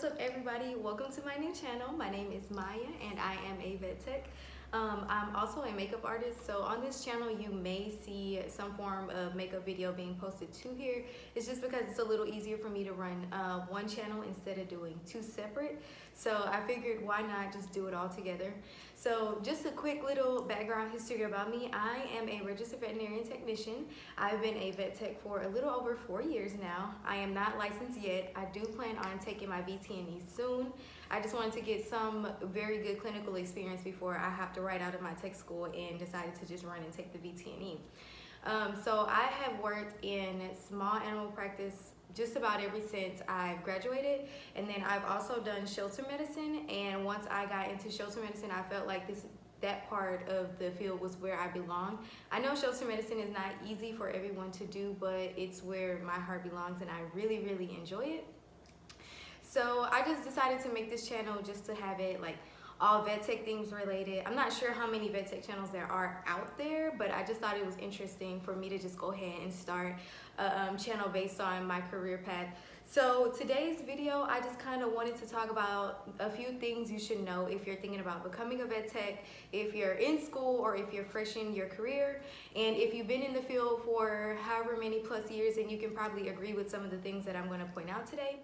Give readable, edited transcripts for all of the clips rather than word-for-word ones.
What's up, everybody? Welcome to my new channel. My name is Maya and I am a vet tech. I'm also a makeup artist, so on this channel you may see some form of makeup video being posted to here. It's just because it's a little easier for me to run one channel instead of doing two separate. So I figured why not just do it all together. So just a quick little background history about me. I am a registered veterinarian technician. I've been a vet tech for a little over 4 years now. I am not licensed yet. I do plan on taking my VTNE soon. I just wanted to get some very good clinical experience before I have to write out of my tech school, and decided to just run and take the VTNE. So I have worked in small animal practice just about ever since I graduated, and then I've also done shelter medicine. And once I got into shelter medicine, I felt like that part of the field was where I belong. I know shelter medicine is not easy for everyone to do, but it's where my heart belongs and I really, really enjoy it. So I just decided to make this channel just to have it like all vet tech things related. I'm not sure how many vet tech channels there are out there, but I just thought it was interesting for me to just go ahead and start a channel based on my career path. So today's video, I just kind of wanted to talk about a few things you should know if you're thinking about becoming a vet tech, if you're in school, or if you're fresh in your career, and if you've been in the field for however many plus years, and you can probably agree with some of the things that I'm going to point out today.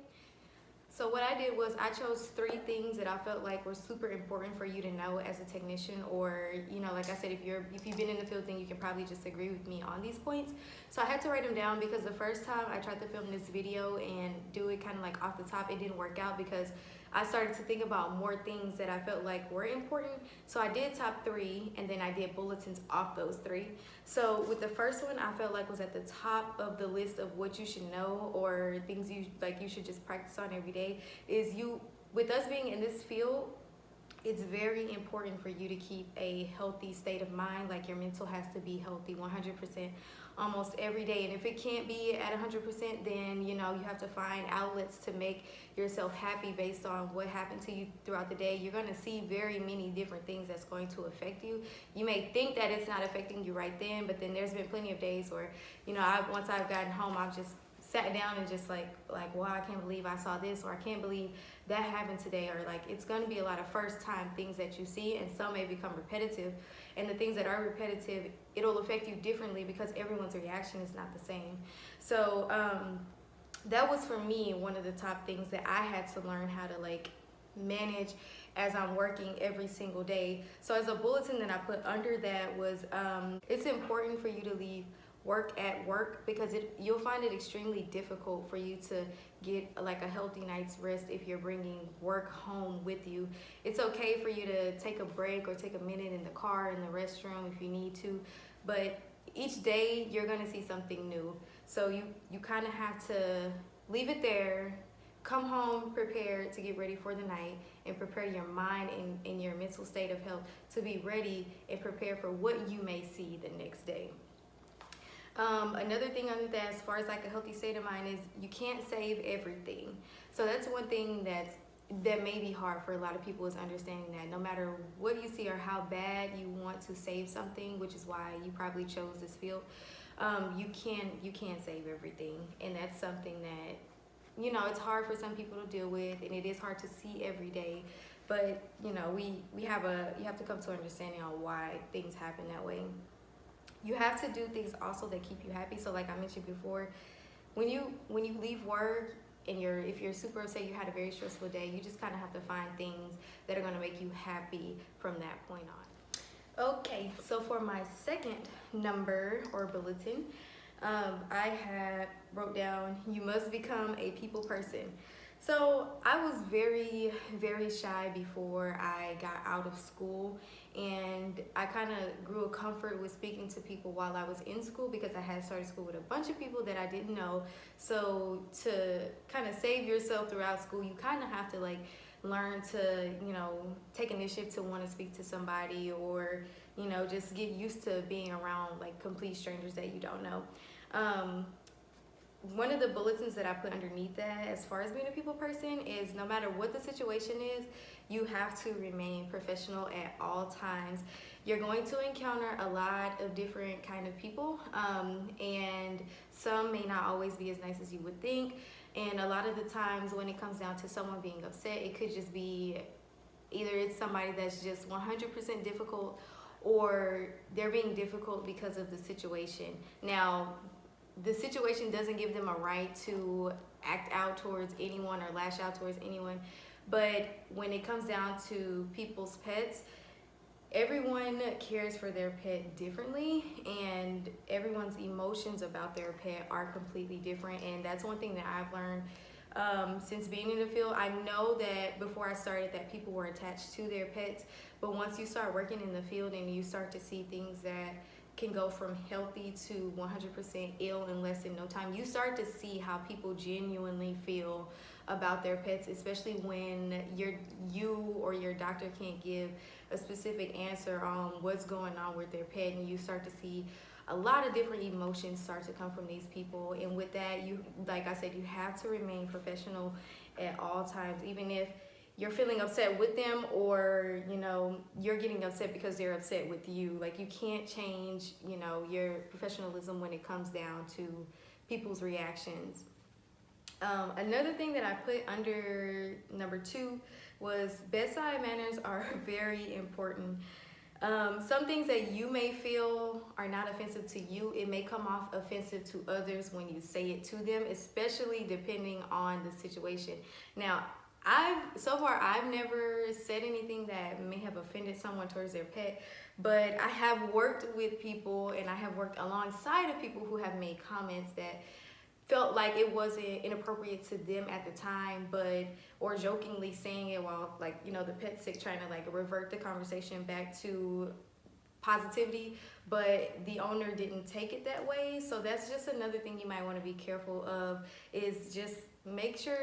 So what I did was I chose 3 things that I felt like were super important for you to know as a technician, or like I said, if you've been in the field, then you can probably just agree with me on these points. So I had to write them down because the first time I tried to film this video and do it kind of like off the top, it didn't work out because I started to think about more things that I felt like were important. So I did top 3, and then I did bulletins off those 3. So with the first one, I felt like was at the top of the list of what you should know, or things you should just practice on every day, is with us being in this field, it's very important for you to keep a healthy state of mind. Like, your mental has to be healthy 100% almost every day. And if it can't be at 100%, then you have to find outlets to make yourself happy based on what happened to you throughout the day. You're going to see very many different things that's going to affect you. You may think that it's not affecting you right then, but then there's been plenty of days where once I've gotten home, I've just sat down and just like, wow, I can't believe I saw this, or I can't believe that happened today, or like, it's going to be a lot of first time things that you see, and some may become repetitive. And the things that are repetitive, it'll affect you differently because everyone's reaction is not the same. So that was, for me, one of the top things that I had to learn how to like manage as I'm working every single day. So as a bulletin that I put under that was, it's important for you to leave work at work, because you'll find it extremely difficult for you to get like a healthy night's rest if you're bringing work home with you. It's okay for you to take a break or take a minute in the car, in the restroom if you need to, but each day you're gonna see something new. So you kind of have to leave it there, come home prepared to get ready for the night, and prepare your mind and your mental state of health to be ready and prepared for what you may see the next day. Another thing under that, as far as like a healthy state of mind, is you can't save everything. So that's one thing that may be hard for a lot of people, is understanding that no matter what you see or how bad you want to save something, which is why you probably chose this field, you can't save everything. And that's something that it's hard for some people to deal with, and it is hard to see every day. But you have to come to understanding on why things happen that way. You have to do things also that keep you happy. So like I mentioned before, when you leave work and if you're super upset, you had a very stressful day, you just kind of have to find things that are going to make you happy from that point on. Okay, so for my second number or bulletin, I wrote down, you must become a people person. So I was very, very shy before I got out of school, and I kind of grew a comfort with speaking to people while I was in school, because I had started school with a bunch of people that I didn't know. So to kind of save yourself throughout school, you kind of have to like learn to take initiative to want to speak to somebody, or just get used to being around like complete strangers that you don't know. One of the bulletins that I put underneath that, as far as being a people person, is no matter what the situation is, you have to remain professional at all times. You're going to encounter a lot of different kind of people, and some may not always be as nice as you would think. And a lot of the times when it comes down to someone being upset, it could just be either it's somebody that's just 100% difficult, or they're being difficult because of the situation. Now, the situation doesn't give them a right to act out towards anyone or lash out towards anyone. But when it comes down to people's pets, everyone cares for their pet differently, and everyone's emotions about their pet are completely different. And that's one thing that I've learned since being in the field. I know that before I started that people were attached to their pets, but once you start working in the field and you start to see things that can go from healthy to 100% ill in less than no time, you start to see how people genuinely feel about their pets, especially when you or your doctor can't give a specific answer on what's going on with their pet, and you start to see a lot of different emotions start to come from these people. And with that, you, like I said, you have to remain professional at all times, even if you're feeling upset with them, or you're getting upset because they're upset with you. Like, you can't change your professionalism when it comes down to people's reactions. Another thing that I put under number 2 was bedside manners are very important. Some things that you may feel are not offensive to you, it may come off offensive to others when you say it to them, especially depending on the situation. Now, I've never said anything that may have offended someone towards their pet, but I have worked with people, and I have worked alongside of people who have made comments that felt like it wasn't inappropriate to them at the time, or jokingly saying it while the pet's sick, trying to revert the conversation back to positivity, but the owner didn't take it that way. So that's just another thing you might want to be careful of, is just make sure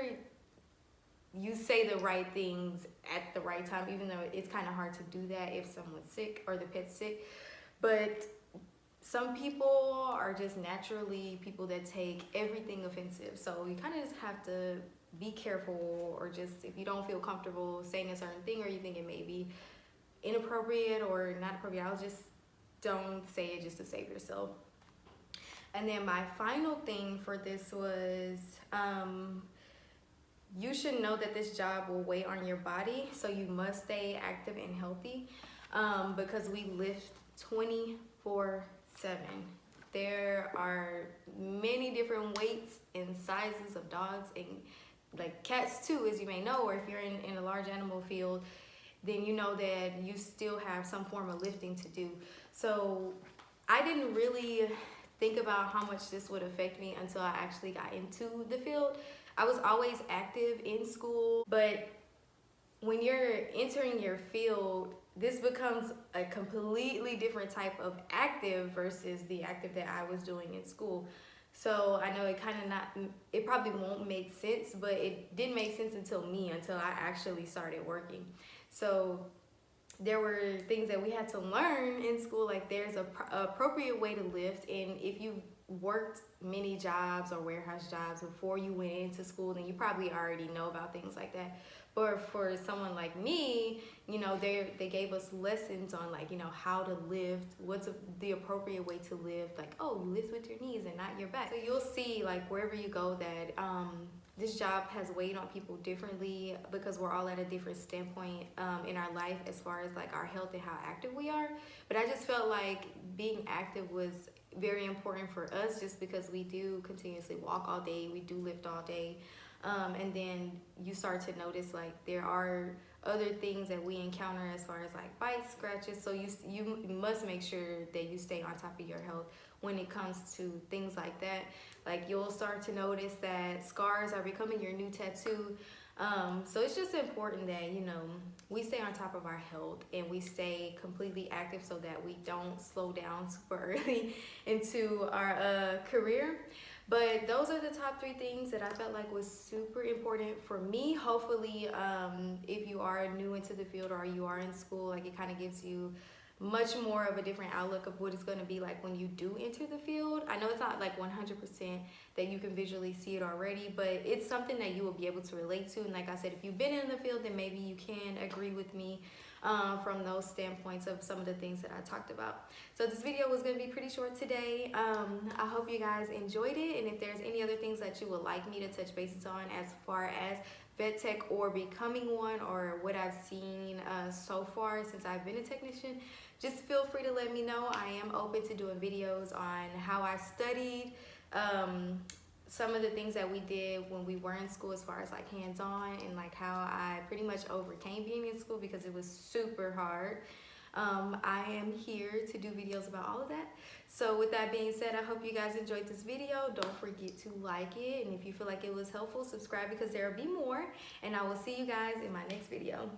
you say the right things at the right time, even though it's kind of hard to do that if someone's sick or the pet's sick. But some people are just naturally people that take everything offensive. So you kind of just have to be careful, or just if you don't feel comfortable saying a certain thing, or you think it may be inappropriate or not appropriate, I'll just don't say it just to save yourself. And then my final thing for this was, you should know that this job will weigh on your body, so you must stay active and healthy, because we lift 24/7. There are many different weights and sizes of dogs, and cats too, as you may know, or if you're in a large animal field, then you know that you still have some form of lifting to do. So I didn't really think about how much this would affect me until I actually got into the field. I was always active in school, but when you're entering your field, this becomes a completely different type of active versus the active that I was doing in school. So I know it probably won't make sense, but it didn't make sense until I actually started working. So there were things that we had to learn in school, like there's a appropriate way to lift, and if you worked many jobs or warehouse jobs before you went into school, then you probably already know about things like that. But for someone like me, they gave us lessons on how to lift, what's the appropriate way to lift, you lift with your knees and not your back. So you'll see wherever you go that this job has weighed on people differently, because we're all at a different standpoint in our life as far as our health and how active we are. But I just felt like being active was very important for us, just because we do continuously walk all day, we do lift all day. And then you start to notice there are other things that we encounter as far as bites, scratches. So you must make sure that you stay on top of your health when it comes to things like that. You'll start to notice that scars are becoming your new tattoo. So it's just important that we stay on top of our health and we stay completely active, so that we don't slow down super early into our career. But those are the top 3 things that I felt was super important for me. Hopefully, if you are new into the field or you are in school, it kind of gives you much more of a different outlook of what it's going to be like when you do enter the field. I know it's not 100% that you can visually see it already, but it's something that you will be able to relate to. And like I said, if you've been in the field, then maybe you can agree with me. from those standpoints of some of the things that I talked about. So this video was going to be pretty short today. I hope you guys enjoyed it, and if there's any other things that you would like me to touch bases on as far as vet tech or becoming one, or what I've seen so far since I've been a technician, just feel free to let me know. I am open to doing videos on how I studied, some of the things that we did when we were in school as far as like hands-on, and like how I pretty much overcame being in school because it was super hard. I am here to do videos about all of that. So with that being said, I hope you guys enjoyed this video. Don't forget to like it, and if you feel like it was helpful, subscribe because there will be more, and I will see you guys in my next video.